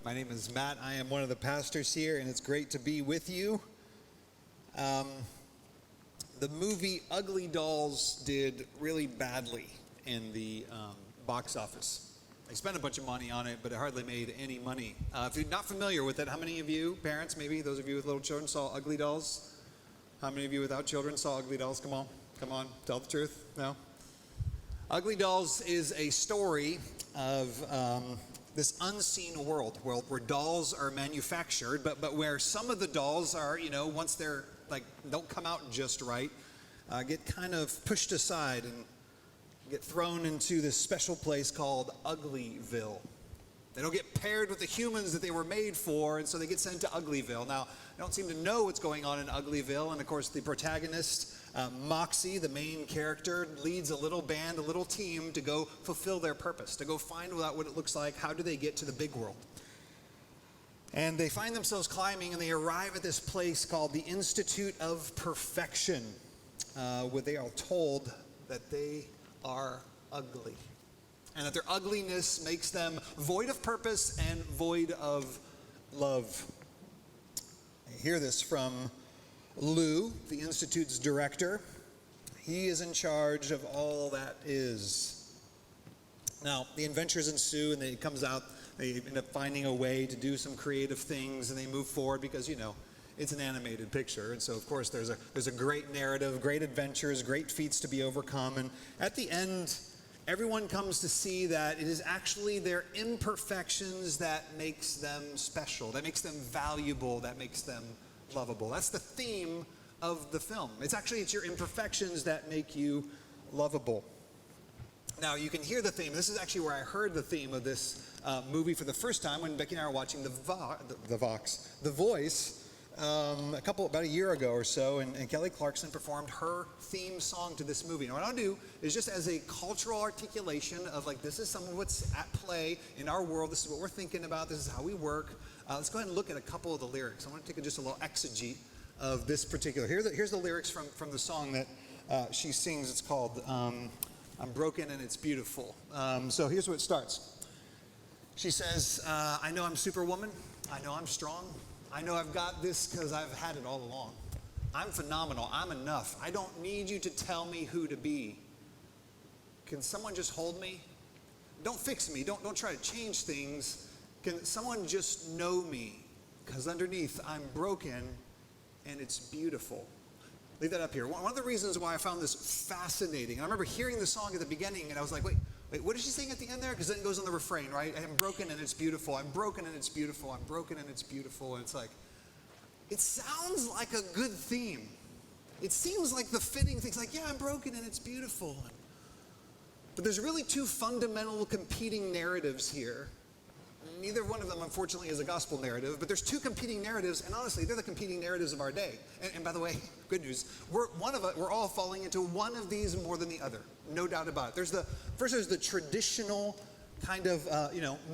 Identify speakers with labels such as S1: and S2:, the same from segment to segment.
S1: My name is Matt. I am one of the pastors here, and it's great to be with you. The movie Ugly Dolls did really badly in the box office. They spent a bunch of money on it, but it hardly made any money. If you're not familiar with it, how many of you, parents, maybe those of you with little children, saw Ugly Dolls? How many of you without children saw Ugly Dolls? Come on, tell the truth. No? Ugly Dolls is a story of this unseen world where dolls are manufactured, but where some of the dolls are, once they're don't come out just right, get kind of pushed aside and get thrown into this special place called Uglyville. They don't get paired with the humans that they were made for, and so they get sent to Uglyville. Now, I don't seem to know what's going on in Uglyville, and of course the protagonist, Moxie, the main character, leads a little band, a little team to go fulfill their purpose, to go find out what it looks like, how do they get to the big world. And they find themselves climbing, and they arrive at this place called the Institute of Perfection, where they are told that they are ugly, and that their ugliness makes them void of purpose and void of love. I hear this from Lou, the Institute's director. He is in charge of all that is. Now, the adventures ensue, and it comes out, they end up finding a way to do some creative things, and they move forward because, it's an animated picture. And so, of course, there's a great narrative, great adventures, great feats to be overcome. And at the end, everyone comes to see that it is actually their imperfections that makes them special, that makes them valuable, that makes them lovable. That's the theme of the film. It's your imperfections that make you lovable. Now, you can hear the theme. This is actually where I heard the theme of this movie for the first time when Becky and I were watching The Voice, about a year ago or so, and Kelly Clarkson performed her theme song to this movie. Now, what I'll do is just as a cultural articulation of this is some of what's at play in our world. This is what we're thinking about. This is how we work. Let's go ahead and look at a couple of the lyrics. I want to take just a little exegete of this particular. Here's the lyrics from the song that she sings. It's called I'm Broken and It's Beautiful. So here's where it starts. She says, I know I'm Superwoman. I know I'm strong. I know I've got this because I've had it all along. I'm phenomenal. I'm enough. I don't need you to tell me who to be. Can someone just hold me? Don't fix me. Don't try to change things. Can someone just know me? Because underneath, I'm broken and it's beautiful. Leave that up here. One of the reasons why I found this fascinating, and I remember hearing the song at the beginning, and I was like, wait, what is she saying at the end there? Because then it goes on the refrain, right? I'm broken and it's beautiful. I'm broken and it's beautiful. I'm broken and it's beautiful. And it's like, it sounds like a good theme. It seems like the fitting thing. It's like, yeah, I'm broken and it's beautiful. But there's really two fundamental competing narratives here. Neither one of them, unfortunately, is a gospel narrative, but there's two competing narratives, and honestly, they're the competing narratives of our day. And by the way, good news, we're all falling into one of these more than the other, no doubt about it. There's the traditional kind of,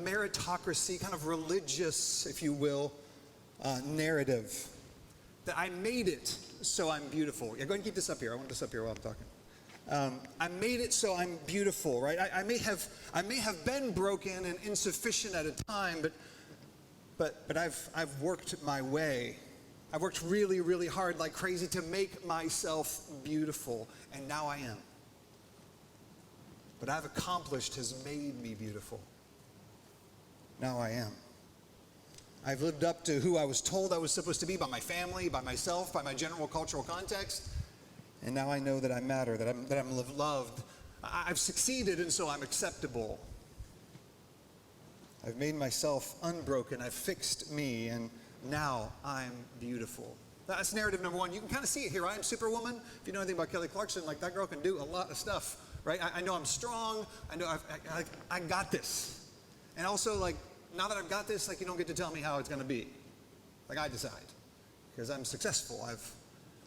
S1: meritocracy, kind of religious, if you will, narrative that I made it, so I'm beautiful. Yeah, go ahead and keep this up here. I want this up here while I'm talking. I made it so I'm beautiful, right? I may have been broken and insufficient at a time, but I've worked my way. I've worked really, really hard like crazy to make myself beautiful, and now I am. What I've accomplished has made me beautiful. Now I am. I've lived up to who I was told I was supposed to be by my family, by myself, by my general cultural context. And now I know that I matter, that I'm loved. I've succeeded, and so I'm acceptable. I've made myself unbroken. I've fixed me, and now I'm beautiful. That's narrative number one. You can kind of see it here. I am Superwoman. If you know anything about Kelly Clarkson, that girl can do a lot of stuff, right? I know I'm strong. I know I got this. And also, now that I've got this, you don't get to tell me how it's going to be. I decide, because I'm successful.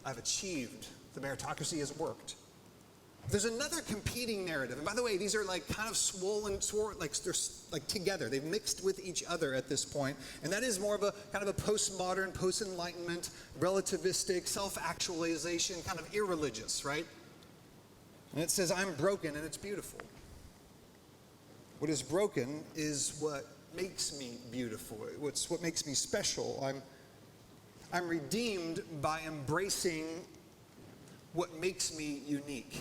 S1: I've achieved. The meritocracy has worked. There's another competing narrative. And by the way, these are kind of they're together. They've mixed with each other at this point. And that is more of a kind of a postmodern, post-enlightenment, relativistic, self-actualization, kind of irreligious, right? And it says, I'm broken and it's beautiful. What is broken is what makes me beautiful. It's what makes me special. I'm redeemed by embracing what makes me unique.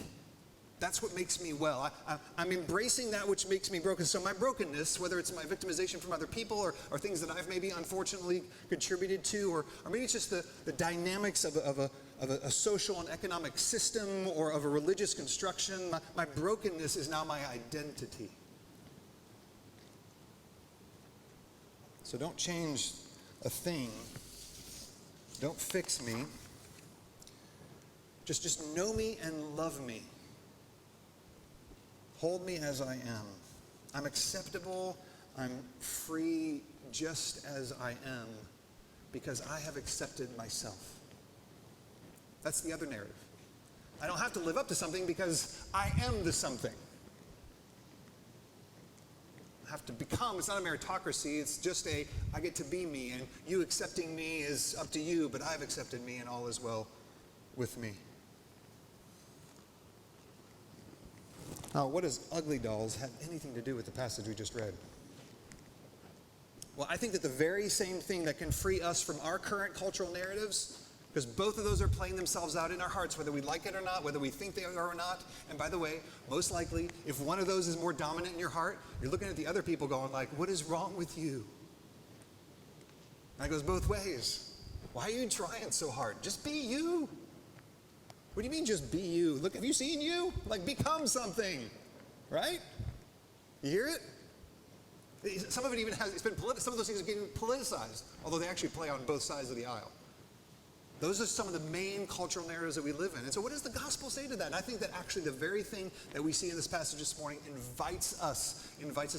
S1: That's what makes me well. I'm embracing that which makes me broken. So my brokenness, whether it's my victimization from other people or things that I've maybe unfortunately contributed to, or maybe it's just the dynamics of a social and economic system or of a religious construction, my brokenness is now my identity. So don't change a thing. Don't fix me. Just know me and love me. Hold me as I am. I'm acceptable. I'm free just as I am because I have accepted myself. That's the other narrative. I don't have to live up to something because I am the something. I have to become. It's not a meritocracy. It's just I get to be me, and you accepting me is up to you, but I've accepted me, and all is well with me. Now, what does ugly dolls have anything to do with the passage we just read? Well, I think that the very same thing that can free us from our current cultural narratives, because both of those are playing themselves out in our hearts, whether we like it or not, whether we think they are or not. And by the way, most likely, if one of those is more dominant in your heart, you're looking at the other people going like, what is wrong with you? And that goes both ways. Why are you trying so hard? Just be you. What do you mean just be you? Look, have you seen you? Like become something, right? You hear it? Some of it even has, some of those things are getting politicized, although they actually play on both sides of the aisle. Those are some of the main cultural narratives that we live in. And so what does the gospel say to that? And I think that actually the very thing that we see in this passage this morning invites us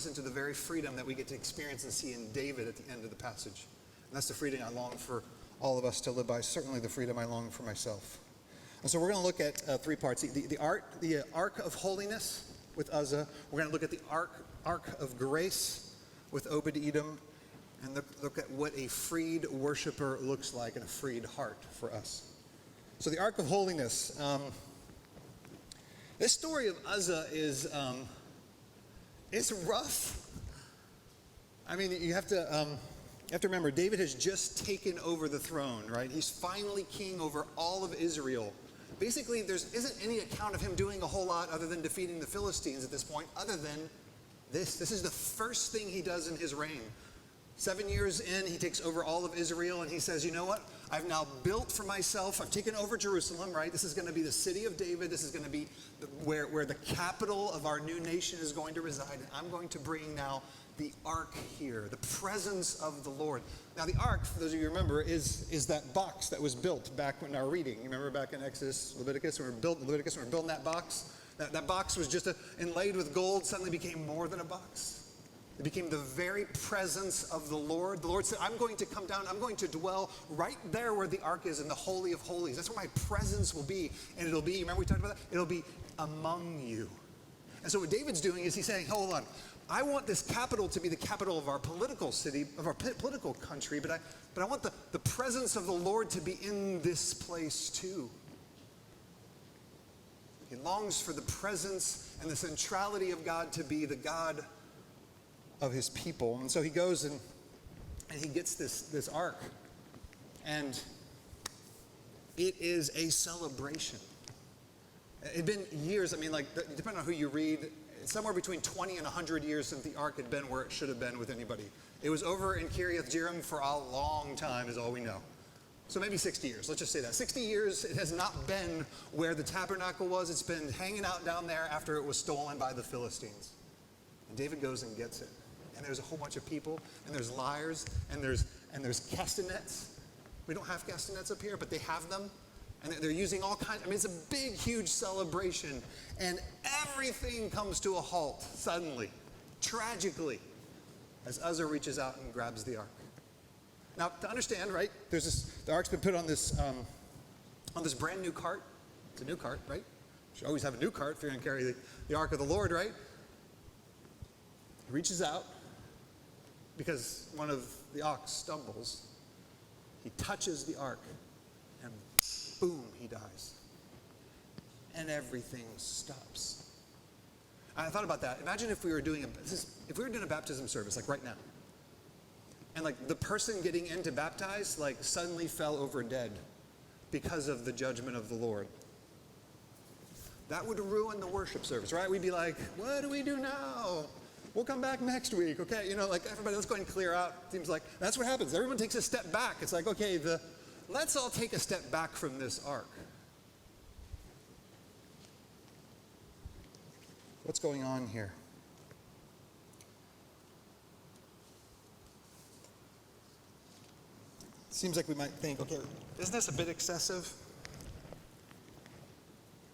S1: into the very freedom that we get to experience and see in David at the end of the passage. And that's the freedom I long for all of us to live by, certainly the freedom I long for myself. And so we're going to look at three parts. The Ark of Holiness with Uzzah. We're going to look at the Ark of Grace with Obed-Edom. And look at what a freed worshiper looks like and a freed heart for us. So the Ark of Holiness. This story of Uzzah is it's rough. I mean, you have to remember, David has just taken over the throne, right? He's finally king over all of Israel. Basically, there isn't any account of him doing a whole lot other than defeating the Philistines at this point, other than this. This is the first thing he does in his reign. 7 years in, he takes over all of Israel, and he says, you know what? I've now built for myself, I've taken over Jerusalem, right? This is going to be the city of David. This is going to be where the capital of our new nation is going to reside. And I'm going to bring now the ark here, the presence of the Lord. Now the ark, for those of you who remember, is that box that was built back in our reading. You remember back in Leviticus, when we were building that box? That box was just inlaid with gold, suddenly became more than a box. It became the very presence of the Lord. The Lord said, I'm going to come down, I'm going to dwell right there where the ark is in the Holy of Holies. That's where my presence will be. And it'll be, remember we talked about that? It'll be among you. And so what David's doing is he's saying, hold on, I want this capital to be the capital of our political city, of our political country, but I want the presence of the Lord to be in this place too. He longs for the presence and the centrality of God to be the God of his people. And so he goes and he gets this ark. And it is a celebration. It'd been years, I mean, like, depending on who you read, somewhere between 20 and 100 years since the ark had been where it should have been with anybody. It was over in Kiriath Jearim for a long time, is all we know. So maybe 60 years, let's just say that. 60 years, it has not been where the tabernacle was. It's been hanging out down there after it was stolen by the Philistines. And David goes and gets it. And there's a whole bunch of people, and there's lyres, and there's castanets. We don't have castanets up here, but they have them. And they're using all kinds, I mean, it's a big, huge celebration. And everything comes to a halt suddenly, tragically, as Uzzah reaches out and grabs the ark. Now, to understand, right, the ark's been put on this brand new cart. It's a new cart, right? You should always have a new cart if you're going to carry the ark of the Lord, right? He reaches out because one of the ox stumbles. He touches the ark, and boom, he dies. And everything stops. I thought about that. Imagine if we were doing a baptism service, like right now. And like the person getting in to baptize, like suddenly fell over dead because of the judgment of the Lord. That would ruin the worship service, right? We'd be like, what do we do now? We'll come back next week, okay? Like everybody, let's go ahead and clear out. Seems like that's what happens. Everyone takes a step back. It's like, okay, let's all take a step back from this ark. What's going on here? Seems like we might think, okay, isn't this a bit excessive?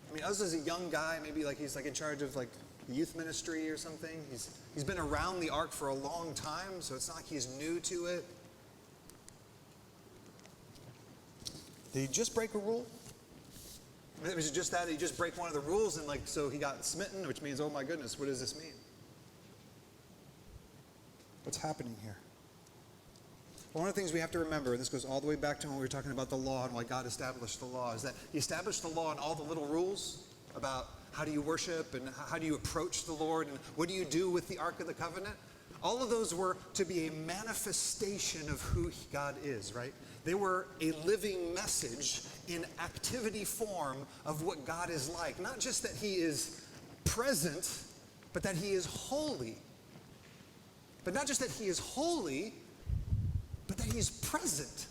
S1: I mean, Uzzah's a young guy, maybe like he's like in charge of like the youth ministry or something. He's been around the ark for a long time, so it's not like he's new to it. Did he just break a rule? Was it just that he just break one of the rules and like so he got smitten, which means, oh my goodness, what does this mean? What's happening here? One of the things we have to remember, and this goes all the way back to when we were talking about the law and why God established the law, is that he established the law and all the little rules about how do you worship and how do you approach the Lord and what do you do with the Ark of the Covenant. All of those were to be a manifestation of who God is, right? They were a living message in activity form of what God is like. Not just that he is present, but that he is holy. But not just that he is holy, but that he's present.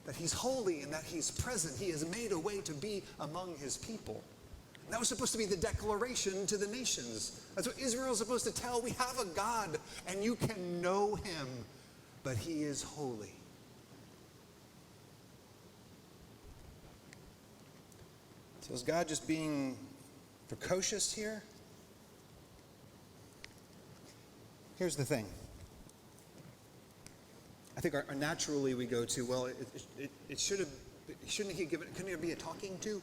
S1: That he's holy and that he's present. He has made a way to be among his people. And that was supposed to be the declaration to the nations. That's what Israel is supposed to tell. We have a God and you can know him, but he is holy. So is God just being precocious here? Here's the thing. I think naturally we go to, well, it should have, shouldn't he give it, couldn't it be a talking to?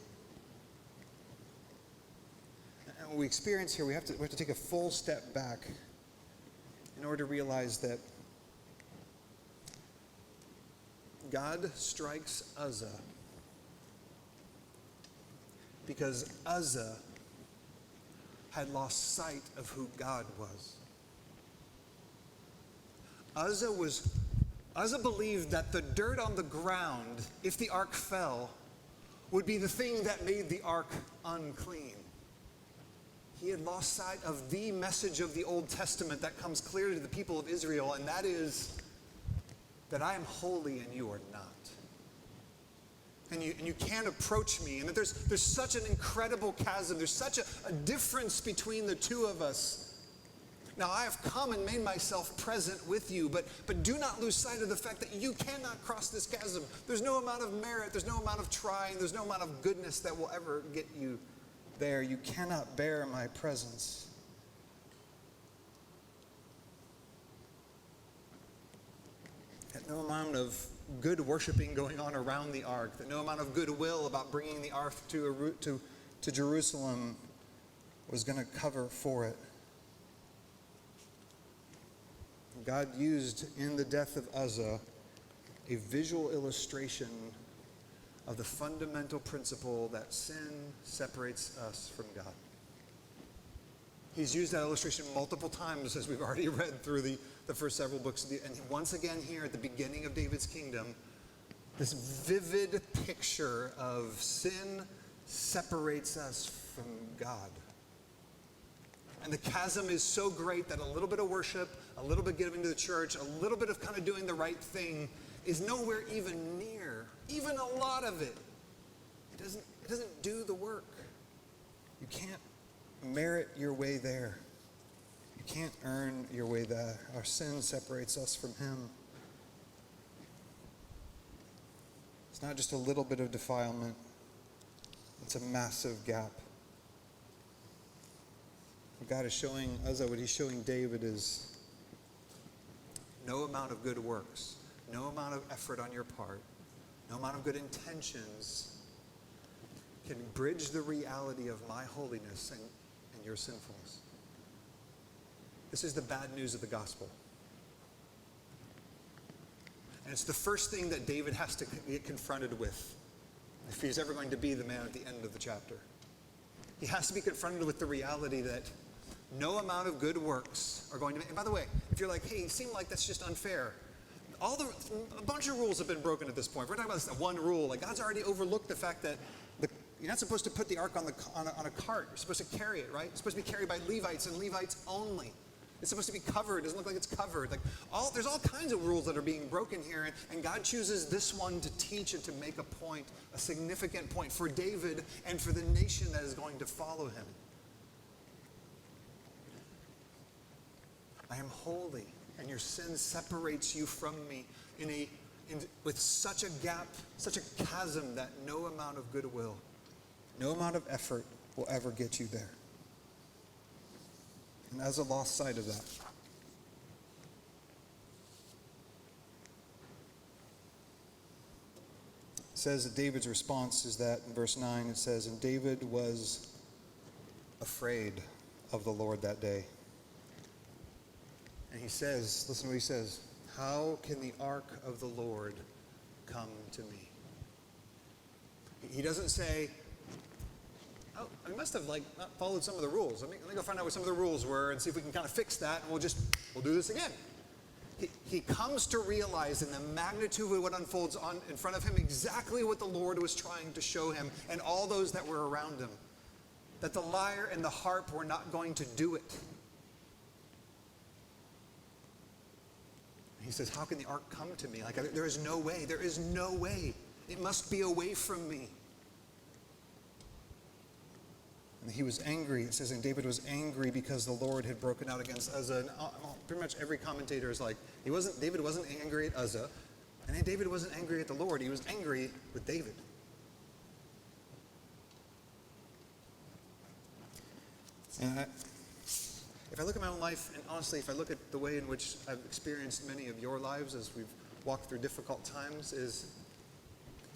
S1: And what we experience here, we have to take a full step back in order to realize that God strikes Uzzah because Uzzah had lost sight of who God was. Uzzah believed that the dirt on the ground, if the ark fell, would be the thing that made the ark unclean. He had lost sight of the message of the Old Testament that comes clearly to the people of Israel, and that is that I am holy and you are not. And you can't approach me. And that there's such an incredible chasm. There's such a difference between the two of us. Now, I have come and made myself present with you, but do not lose sight of the fact that you cannot cross this chasm. There's no amount of merit, there's no amount of trying, there's no amount of goodness that will ever get you there. You cannot bear my presence. That no amount of good worshiping going on around the ark, that no amount of goodwill about bringing the ark to Jerusalem was going to cover for it. God used in the death of Uzzah a visual illustration of the fundamental principle that sin separates us from God. He's used that illustration multiple times as we've already read through the first several books. And once again here at the beginning of David's kingdom, this vivid picture of sin separates us from God. And the chasm is so great that a little bit of worship, a little bit giving to the church, a little bit of kind of doing the right thing is nowhere even near, even a lot of it. It doesn't do the work. You can't merit your way there. You can't earn your way there. Our sin separates us from him. It's not just a little bit of defilement. It's a massive gap. What God is showing Uzzah, what he's showing David is no amount of good works, no amount of effort on your part, no amount of good intentions can bridge the reality of my holiness and your sinfulness. This is the bad news of the gospel. And it's the first thing that David has to get confronted with if he's ever going to be the man at the end of the chapter. He has to be confronted with the reality that no amount of good works are going to make. And by the way, if you're like, hey, it seemed like that's just unfair. a bunch of rules have been broken at this point. We're talking about this one rule. Like God's already overlooked the fact that you're not supposed to put the ark on a cart. You're supposed to carry it, right? It's supposed to be carried by Levites and Levites only. It's supposed to be covered. It doesn't look like it's covered. There's all kinds of rules that are being broken here, and God chooses this one to teach and to make a point, a significant point for David and for the nation that is going to follow him. I am holy, and your sin separates you from me with such a gap, such a chasm that no amount of goodwill, no amount of effort will ever get you there. And as a lost sight of that, it says that David's response is that in verse 9 it says, and David was afraid of the Lord that day. And he says, listen to what he says, how can the ark of the Lord come to me? He doesn't say, oh, I must have not followed some of the rules. Let me go find out what some of the rules were and see if we can kind of fix that, and we'll do this again. He comes to realize in the magnitude of what unfolds in front of him exactly what the Lord was trying to show him and all those that were around him. That the lyre and the harp were not going to do it. He says, how can the ark come to me? There is no way. There is no way. It must be away from me. And he was angry. It says, and David was angry because the Lord had broken out against Uzzah. And pretty much every commentator is like, David wasn't angry at Uzzah. And David wasn't angry at the Lord. He was angry with David. And if I look at my own life, and honestly, if I look at the way in which I've experienced many of your lives as we've walked through difficult times, is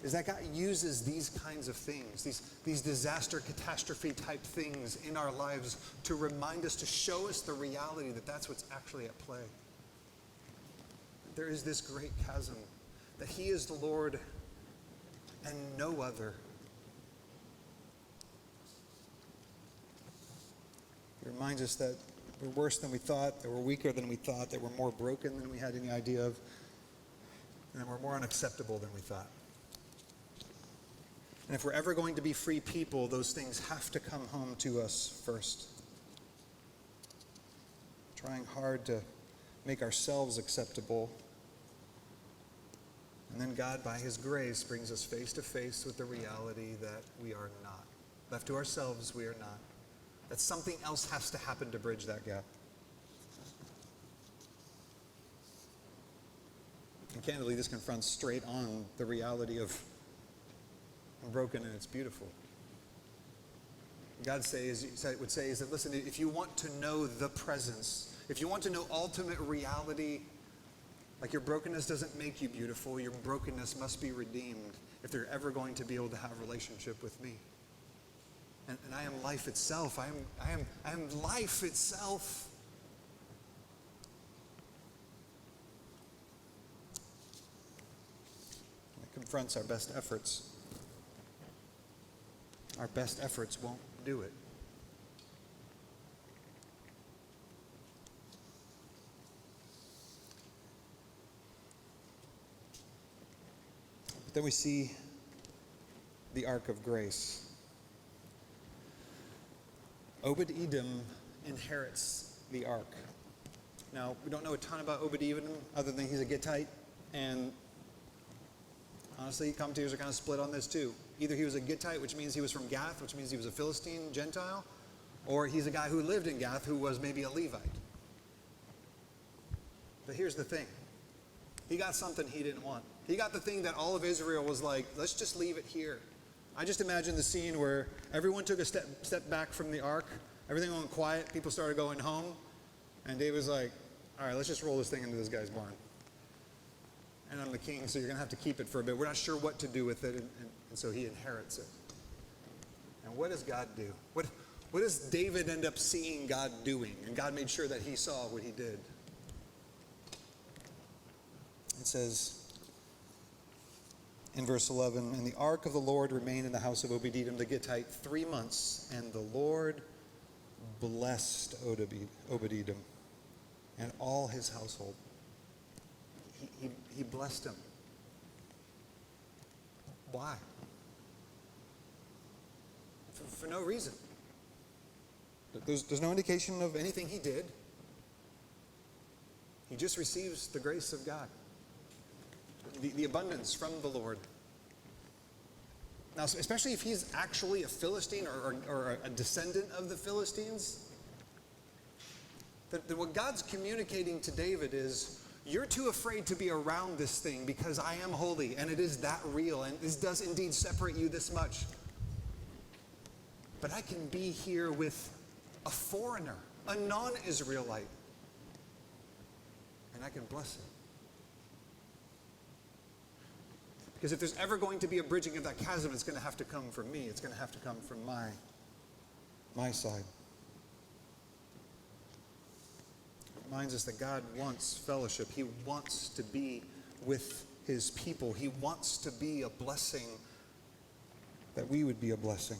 S1: that God uses these kinds of things, these disaster, catastrophe type things in our lives to remind us, to show us the reality that that's what's actually at play. There is this great chasm, that He is the Lord and no other. It reminds us that we're worse than we thought, that we're weaker than we thought, that we're more broken than we had any idea of, and that we're more unacceptable than we thought. And if we're ever going to be free people, those things have to come home to us first. Trying hard to make ourselves acceptable. And then God, by His grace, brings us face to face with the reality that we are not. Left to ourselves, we are not. That something else has to happen to bridge that gap. And candidly, this confronts straight on the reality of broken and it's beautiful. God would say is that, listen, if you want to know the presence, if you want to know ultimate reality, like your brokenness doesn't make you beautiful, your brokenness must be redeemed if they're ever going to be able to have a relationship with me. And I am life itself. I am life itself. It confronts our best efforts. Our best efforts won't do it. But then we see the Ark of Grace. Obed-Edom inherits the Ark. Now, we don't know a ton about Obed-Edom other than he's a Gittite, and honestly, commentators are kind of split on this too. Either he was a Gittite, which means he was from Gath, which means he was a Philistine Gentile, or he's a guy who lived in Gath who was maybe a Levite. But here's the thing. He got something he didn't want. He got the thing that all of Israel was like, let's just leave it here. I just imagine the scene where everyone took a step back from the ark, everything went quiet, people started going home, and David was like, all right, let's just roll this thing into this guy's barn. And I'm the king, so you're going to have to keep it for a bit. We're not sure what to do with it, and so he inherits it. And what does God do? What does David end up seeing God doing? And God made sure that he saw what he did. It says in verse 11, and the ark of the Lord remained in the house of Obed-Edom the Gittite 3 months, and the Lord blessed Obed-Edom and all his household. he blessed him. Why? For no reason. There's no indication of anything he did. He just receives the grace of God, the abundance from the Lord. Now, especially if he's actually a Philistine or a descendant of the Philistines, that what God's communicating to David is, you're too afraid to be around this thing because I am holy, and it is that real, and this does indeed separate you this much. But I can be here with a foreigner, a non-Israelite, and I can bless him. Because if there's ever going to be a bridging of that chasm, it's going to have to come from me. It's going to have to come from my side. It reminds us that God wants fellowship. He wants to be with his people. He wants to be a blessing, that we would be a blessing.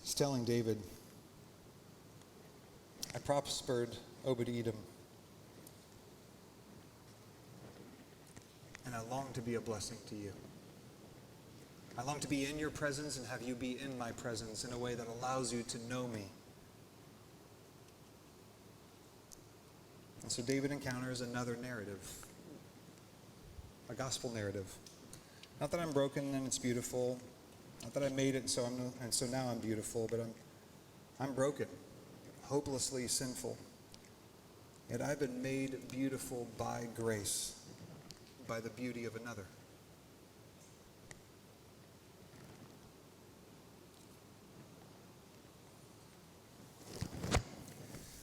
S1: He's telling David, I prospered Obed-Edom, and I long to be a blessing to you. I long to be in your presence and have you be in my presence in a way that allows you to know me. And so David encounters another narrative, a gospel narrative. Not that I'm broken and it's beautiful, not that I made it and so now I'm beautiful, but I'm broken, hopelessly sinful. Yet I've been made beautiful by grace, by the beauty of another.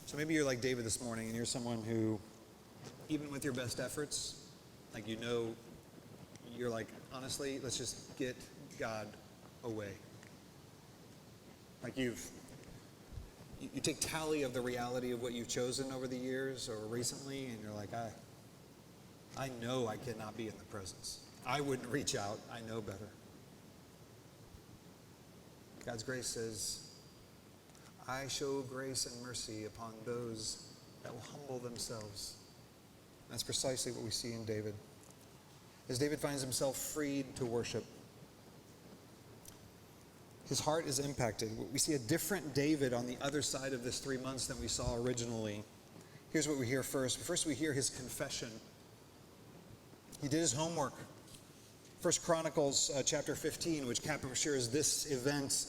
S1: So maybe you're like David this morning, and you're someone who, even with your best efforts, you're like, honestly, let's just get God away. Like you take tally of the reality of what you've chosen over the years or recently, and you're like, I know I cannot be in the presence. I wouldn't reach out. I know better. God's grace says, I show grace and mercy upon those that will humble themselves. That's precisely what we see in David. As David finds himself freed to worship, his heart is impacted. We see a different David on the other side of this 3 months than we saw originally. Here's what we hear first. First we hear his confession. He did his homework. 1 Chronicles chapter 15, which captures this event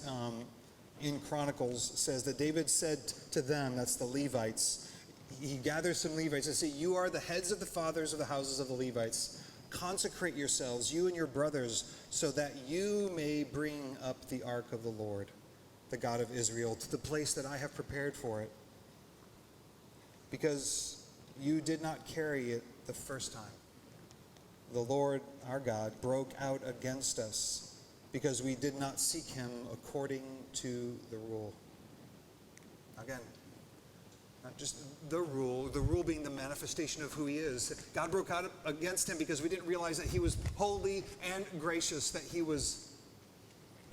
S1: in Chronicles, says that David said to them, that's the Levites, he gathers some Levites and says, you are the heads of the fathers of the houses of the Levites. Consecrate yourselves, you and your brothers, so that you may bring up the ark of the Lord, the God of Israel, to the place that I have prepared for it. Because you did not carry it the first time. The Lord, our God, broke out against us because we did not seek him according to the rule. Again, not just the rule being the manifestation of who he is. God broke out against him because we didn't realize that he was holy and gracious, that he was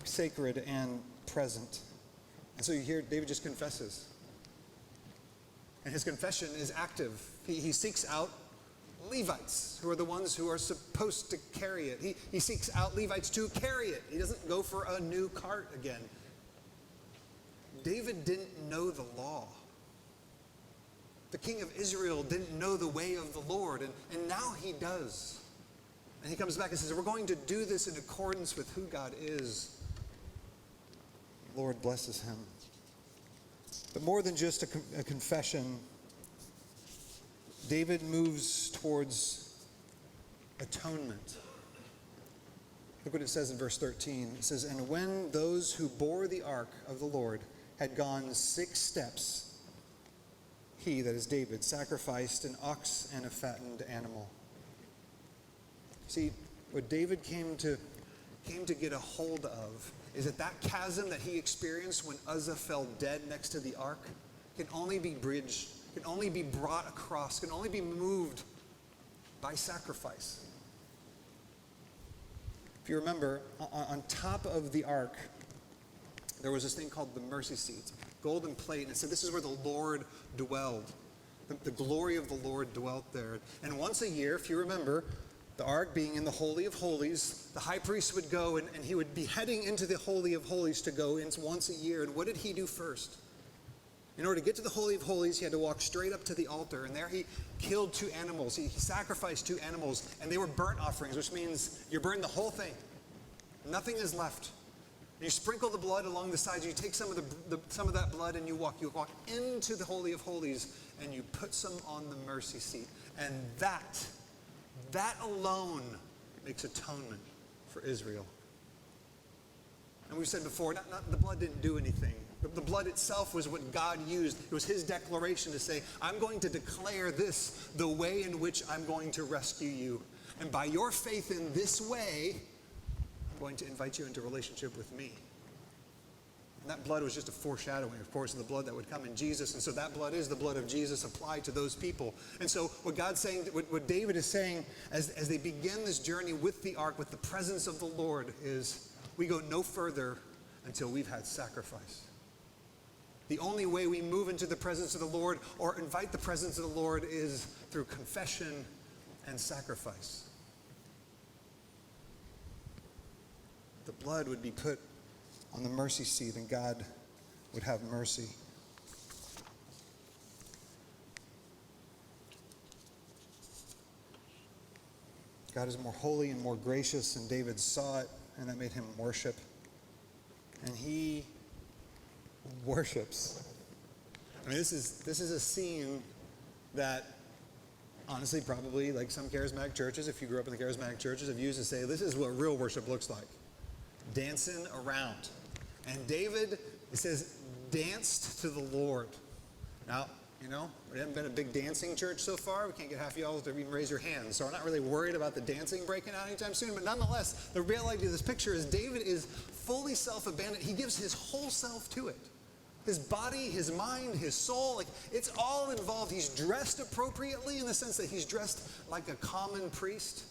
S1: sacred and present. And so you hear David just confesses. And his confession is active. He seeks out Levites, who are the ones who are supposed to carry it. He seeks out Levites to carry it. He doesn't go for a new cart again. David didn't know the law. The king of Israel didn't know the way of the Lord, and now he does. And he comes back and says, we're going to do this in accordance with who God is. The Lord blesses him. But more than just a confession, David moves towards atonement. Look what it says in verse 13. It says, and when those who bore the ark of the Lord had gone 6 steps, he, that is David, sacrificed an ox and a fattened animal. See, what David came to get a hold of is that chasm that he experienced when Uzzah fell dead next to the ark can only be bridged, can only be brought across, can only be moved by sacrifice. If you remember, on top of the ark, there was this thing called the mercy seat, golden plate, and it said this is where the Lord dwelled. The glory of the Lord dwelt there. And once a year, if you remember, the ark being in the Holy of Holies, the high priest would go and he would be heading into the Holy of Holies to go in once a year. And what did he do first? In order to get to the Holy of Holies, he had to walk straight up to the altar. And there he killed 2 animals. He sacrificed 2 animals. And they were burnt offerings, which means you burn the whole thing. Nothing is left. You sprinkle the blood along the sides. You take some of that blood and you walk into the Holy of Holies and you put some on the mercy seat. And that alone makes atonement for Israel. And we've said before, not the blood didn't do anything. The blood itself was what God used. It was his declaration to say, I'm going to declare this the way in which I'm going to rescue you. And by your faith in this way, I'm going to invite you into relationship with me. And that blood was just a foreshadowing, of course, of the blood that would come in Jesus. And so that blood is the blood of Jesus applied to those people. And so what God's saying, what David is saying as they begin this journey with the ark, with the presence of the Lord, is we go no further until we've had sacrifice. The only way we move into the presence of the Lord or invite the presence of the Lord is through confession and sacrifice. The blood would be put on the mercy seat and God would have mercy. God is more holy and more gracious, and David saw it, and that made him worship. And he worships. I mean, this is a scene that, honestly, probably like some charismatic churches, if you grew up in the charismatic churches, have used to say, this is what real worship looks like. Dancing around. And David, it says, danced to the Lord. Now, we haven't been a big dancing church so far. We can't get half of y'all to even raise your hands. So we're not really worried about the dancing breaking out anytime soon. But nonetheless, the reality of this picture is David is fully self-abandoned. He gives his whole self to it. His body, his mind, his soul, it's all involved. He's dressed appropriately in the sense that he's dressed like a common priest.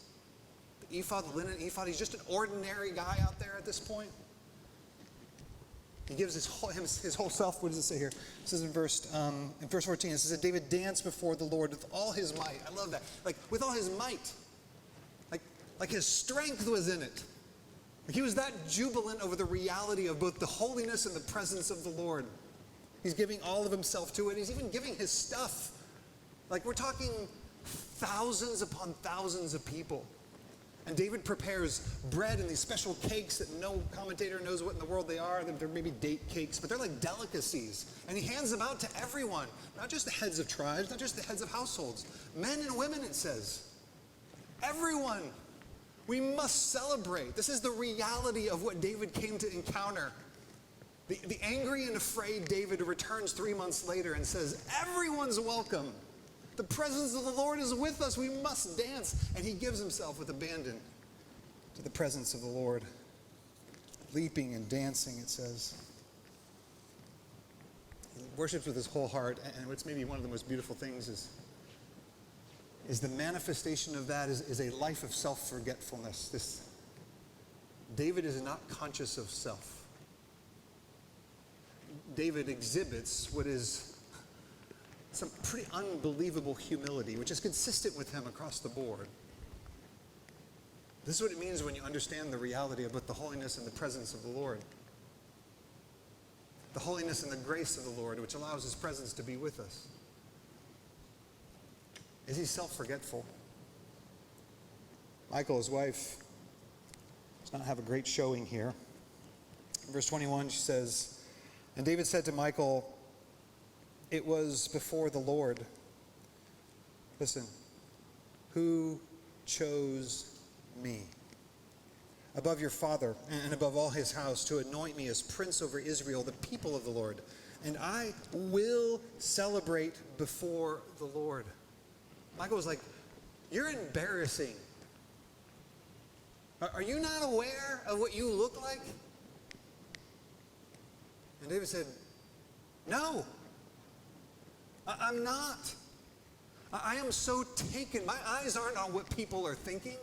S1: The ephod, the linen ephod, he's just an ordinary guy out there at this point. He gives his whole self. What does it say here? It says in verse 14, it says that David danced before the Lord with all his might. I love that. Like with all his might. Like his strength was in it. He was that jubilant over the reality of both the holiness and the presence of the Lord. He's giving all of himself to it. He's even giving his stuff. Like we're talking thousands upon thousands of people. And David prepares bread and these special cakes that no commentator knows what in the world they are. They're maybe date cakes, but they're like delicacies. And he hands them out to everyone, not just the heads of tribes, not just the heads of households. Men and women, it says. Everyone. We must celebrate. This is the reality of what David came to encounter. The angry and afraid David returns 3 months later and says, everyone's welcome. The presence of the Lord is with us. We must dance. And he gives himself with abandon to the presence of the Lord. Leaping and dancing, it says. He worships with his whole heart. And what's maybe one of the most beautiful things is the manifestation of that is a life of self-forgetfulness. David is not conscious of self. David exhibits what is some pretty unbelievable humility, which is consistent with him across the board. This is what it means when you understand the reality of both the holiness and the presence of the Lord. The holiness and the grace of the Lord, which allows his presence to be with us. Is he self-forgetful? Michal, his wife, does not have a great showing here. In verse 21, she says, and David said to Michal, it was before the Lord. Listen, who chose me above your father and above all his house to anoint me as prince over Israel, the people of the Lord. And I will celebrate before the Lord. Michal was like, you're embarrassing. Are you not aware of what you look like? And David said, no. I'm not. I am so taken. My eyes aren't on what people are thinking.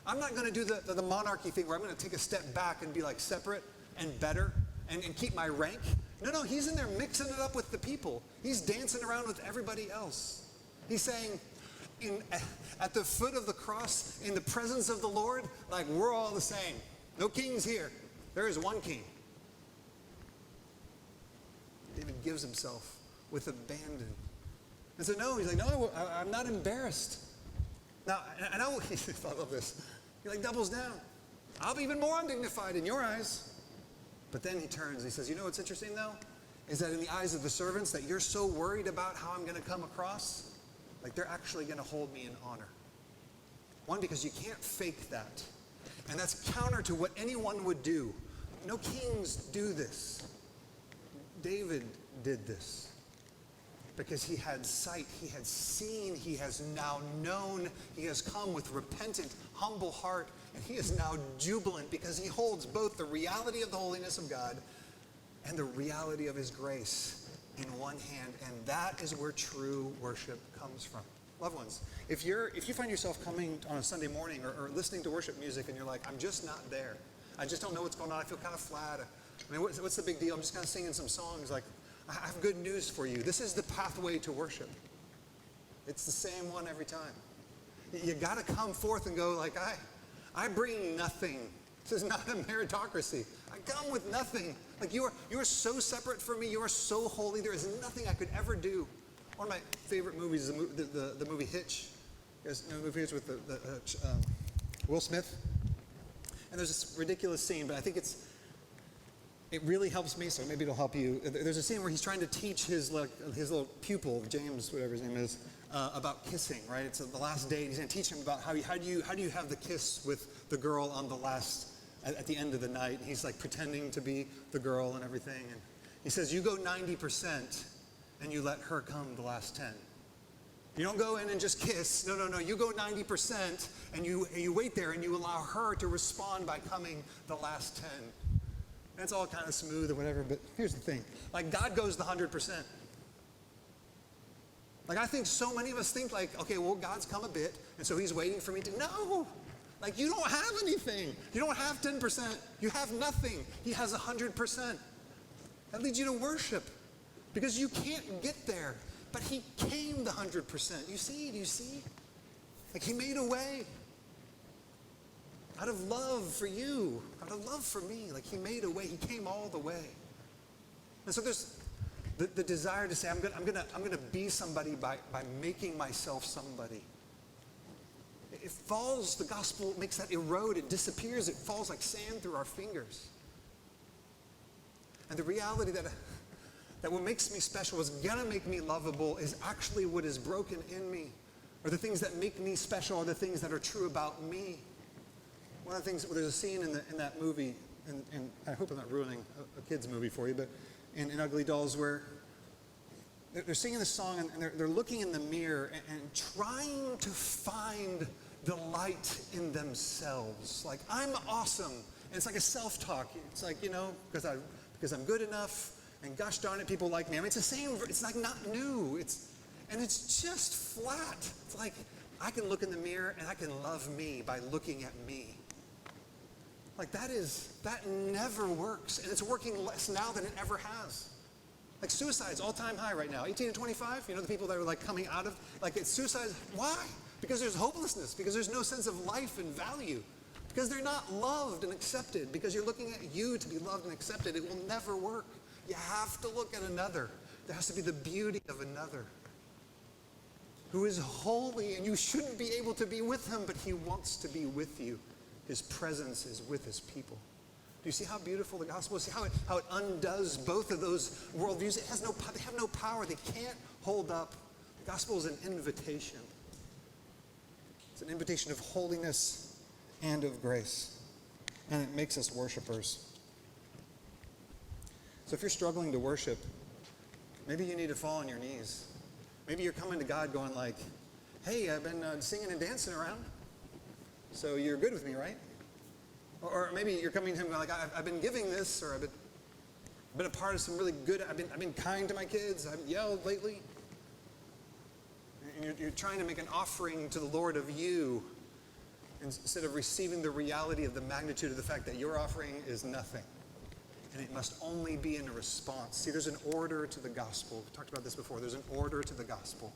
S1: I'm not going to do the monarchy thing where I'm going to take a step back and be like separate and better. and keep my rank. No, he's in there mixing it up with the people. He's dancing around with everybody else. He's saying, at the foot of the cross, in the presence of the Lord, like we're all the same. No kings here. There is one king. David gives himself with abandon. And so no, he's like, no, I'm not embarrassed. Now, and I love this. He like doubles down. I'll be even more undignified in your eyes. But then he turns, he says, you know what's interesting though? Is that in the eyes of the servants that you're so worried about how I'm going to come across, like they're actually going to hold me in honor. One, because you can't fake that. And that's counter to what anyone would do. No kings do this. David did this. Because he had sight, he had seen, he has now known, he has come with repentant, humble heart, and he is now jubilant because he holds both the reality of the holiness of God and the reality of his grace in one hand, and that is where true worship comes from. Loved ones, if you find yourself coming on a Sunday morning or listening to worship music and you're like, I'm just not there, I just don't know what's going on, I feel kind of flat, I mean, what's the big deal, I'm just kind of singing some songs, like, I have good news for you. This is the pathway to worship. It's the same one every time. You got to come forth and go like, I bring nothing. This is not a meritocracy. I come with nothing. Like you are so separate from me. You are so holy. There is nothing I could ever do. One of my favorite movies is the movie Hitch. You guys know the movie Hitch with Will Smith? And there's this ridiculous scene, but I think it really helps me, so maybe it'll help you. There's a scene where he's trying to teach his little pupil, James, whatever his name is, about kissing, right? It's the last date. He's going to teach him about how do you have the kiss with the girl on the at the end of the night. And he's like pretending to be the girl and everything. And he says, you go 90% and you let her come the last 10. You don't go in and just kiss. No. You go 90% and you wait there and you allow her to respond by coming the last 10. And it's all kind of smooth or whatever, but here's the thing. Like, God goes the 100%. Like, I think so many of us think like, okay, well, God's come a bit, and so he's waiting for me to. No! Like, you don't have anything. You don't have 10%. You have nothing. He has 100%. That leads you to worship, because you can't get there. But he came the 100%. Do you see? Like, he made a way. Out of love for you, out of love for me, like he made a way. He came all the way. And so there's the desire to say, I'm gonna be somebody by making myself somebody. It falls. The gospel makes that erode. It disappears. It falls like sand through our fingers. And the reality that what makes me special, what's gonna make me lovable, is actually what is broken in me, or the things that make me special are the things that are true about me. One of the things, there's a scene in that movie, and I hope I'm not ruining a kid's movie for you, but in Ugly Dolls, where they're singing this song and they're looking in the mirror and trying to find the light in themselves. Like, I'm awesome. And it's like a self-talk. It's like, because I'm good enough, and gosh darn it, people like me. I mean, it's the same, it's like not new. And it's just flat. It's like, I can look in the mirror and I can love me by looking at me. Like that never works. And it's working less now than it ever has. Like suicide's all-time high right now. 18 to 25, the people that are like coming out of, like it's suicide. Why? Because there's hopelessness. Because there's no sense of life and value. Because they're not loved and accepted. Because you're looking at you to be loved and accepted. It will never work. You have to look at another. There has to be the beauty of another who is holy, and you shouldn't be able to be with him, but he wants to be with you. His presence is with his people. Do you see how beautiful the gospel is? See how it undoes both of those worldviews? They have no power. They can't hold up. The gospel is an invitation. It's an invitation of holiness and of grace. And it makes us worshipers. So if you're struggling to worship, maybe you need to fall on your knees. Maybe you're coming to God going like, hey, I've been singing and dancing around, so you're good with me, right? Or maybe you're coming to him like, I've been giving this, or I've been a part of some really good, I've been kind to my kids, I've yelled lately. And you're trying to make an offering to the Lord of you instead of receiving the reality of the magnitude of the fact that your offering is nothing. And it must only be in a response. See, there's an order to the gospel. We talked about this before. There's an order to the gospel.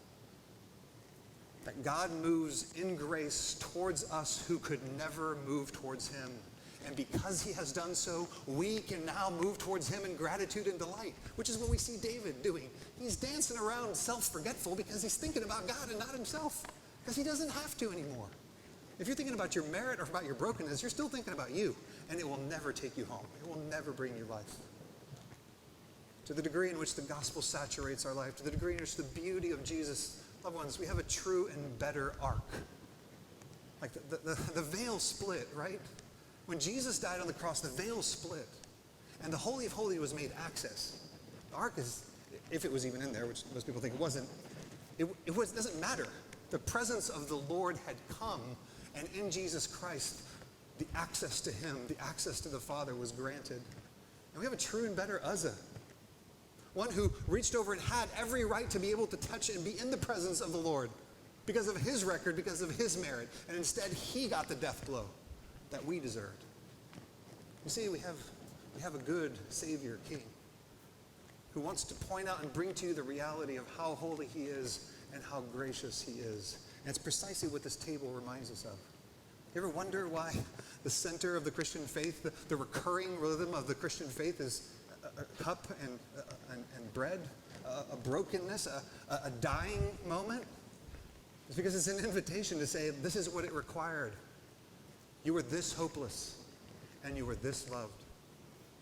S1: That God moves in grace towards us who could never move towards him. And because he has done so, we can now move towards him in gratitude and delight, which is what we see David doing. He's dancing around self-forgetful because he's thinking about God and not himself, because he doesn't have to anymore. If you're thinking about your merit or about your brokenness, you're still thinking about you, and it will never take you home. It will never bring you life. To the degree in which the gospel saturates our life, to the degree in which the beauty of Jesus, loved ones, we have a true and better ark. Like the veil split, right? When Jesus died on the cross, the veil split, and the Holy of Holies was made access. The ark is, if it was even in there, which most people think it wasn't, it doesn't matter. The presence of the Lord had come, and in Jesus Christ, the access to him, the access to the Father was granted. And we have a true and better Uzzah. One who reached over and had every right to be able to touch and be in the presence of the Lord because of his record, because of his merit. And instead, he got the death blow that we deserved. You see, we have a good Savior King who wants to point out and bring to you the reality of how holy he is and how gracious he is. And it's precisely what this table reminds us of. You ever wonder why the center of the Christian faith, the recurring rhythm of the Christian faith is a cup and bread, a brokenness, a dying moment? It's because it's an invitation to say, this is what it required. You were this hopeless, and you were this loved.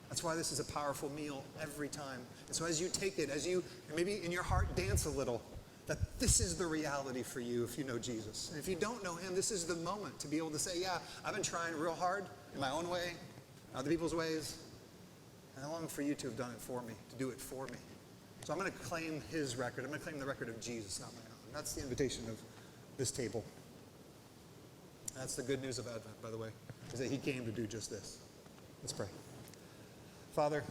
S1: That's why this is a powerful meal every time. And so as you take it, as you maybe in your heart dance a little, that this is the reality for you if you know Jesus. And if you don't know him, this is the moment to be able to say, yeah, I've been trying real hard in my own way, other people's ways, and I long for you to have done it for me, to do it for me. So I'm going to claim his record. I'm going to claim the record of Jesus, not my own. That's the invitation of this table. That's the good news of Advent, by the way, is that he came to do just this. Let's pray. Father,